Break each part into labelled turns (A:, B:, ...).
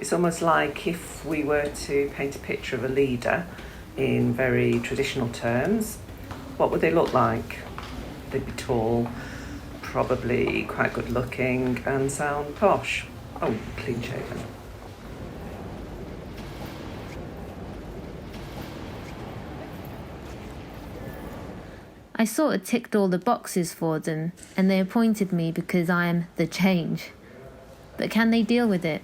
A: It's almost like if we were to paint a picture of a leader in very traditional terms, what would they look like? They'd be tall, probably quite good looking, and sound posh. Oh, clean shaven.
B: I sort of ticked all the boxes for them, and they appointed me because I am the change. But can they deal with it?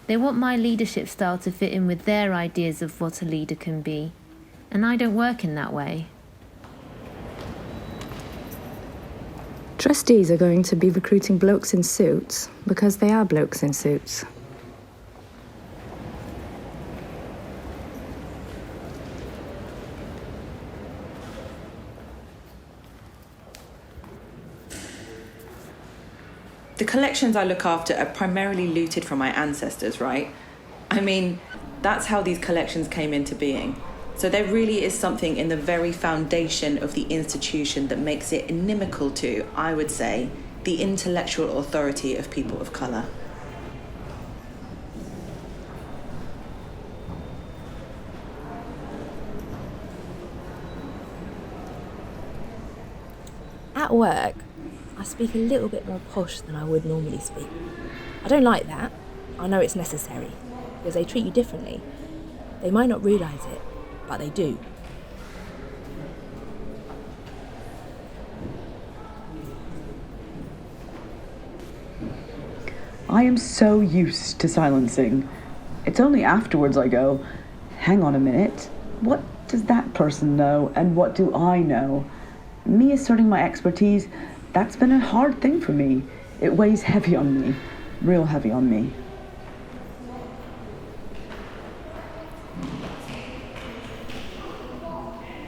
B: They want my leadership style to fit in with their ideas of what a leader can be, and I don't work in that way.
C: Trustees are going to be recruiting blokes in suits because they are blokes in suits.
D: The collections I look after are primarily looted from my ancestors, right? I mean, that's how these collections came into being. So there really is something in the very foundation of the institution that makes it inimical to, I would say, the intellectual authority of people of colour.
E: At work, I speak a little bit more posh than I would normally speak. I don't like that. I know it's necessary, because they treat you differently. They might not realise it, but they do.
F: I am so used to silencing. It's only afterwards I go, hang on a minute, what does that person know and what do I know? Me asserting my expertise, that's been a hard thing for me. It weighs heavy on me, real heavy on me.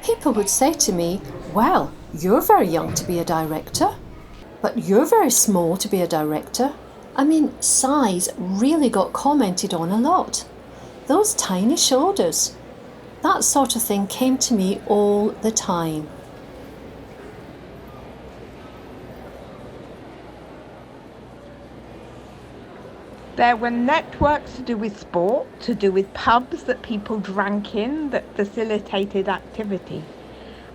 G: People would say to me, well, you're very young to be a director, but you're very small to be a director. I mean, size really got commented on a lot. Those tiny shoulders. That sort of thing came to me all the time.
H: There were networks to do with sport, to do with pubs that people drank in that facilitated activity.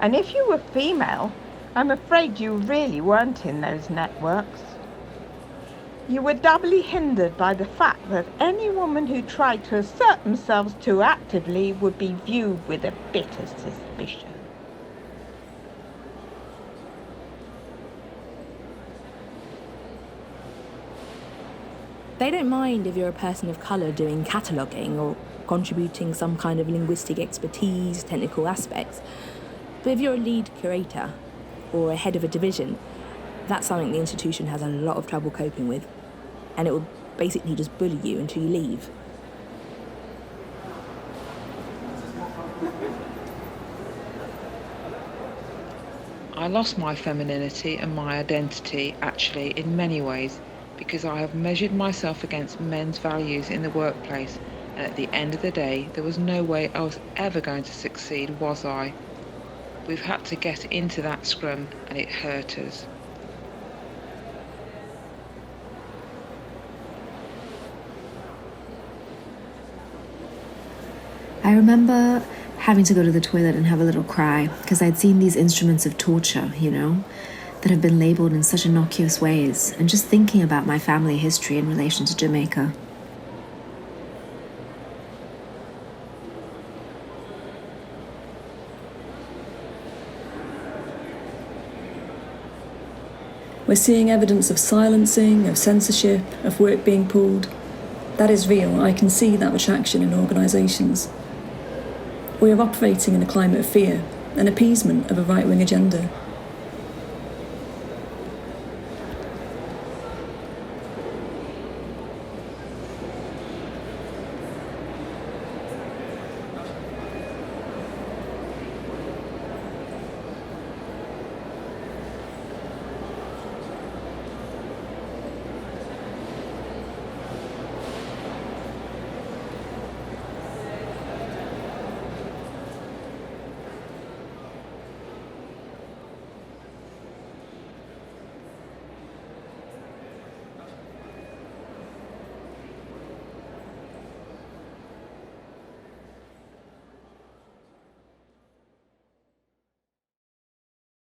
H: And if you were female, I'm afraid you really weren't in those networks. You were doubly hindered by the fact that any woman who tried to assert themselves too actively would be viewed with a bit of suspicion.
E: They don't mind if you're a person of colour doing cataloguing or contributing some kind of linguistic expertise, technical aspects. But if you're a lead curator or a head of a division, that's something the institution has a lot of trouble coping with, and it will basically just bully you until you leave.
I: I lost my femininity and my identity, actually, in many ways, because I have measured myself against men's values in the workplace, and at the end of the day, there was no way I was ever going to succeed, was I? We've had to get into that scrum, and it hurt us.
J: I remember having to go to the toilet and have a little cry because I'd seen these instruments of torture, that have been labelled in such innocuous ways, and just thinking about my family history in relation to Jamaica.
K: We're seeing evidence of silencing, of censorship, of work being pulled. That is real. I can see that retraction in organisations. We are operating in a climate of fear and appeasement of a right-wing agenda.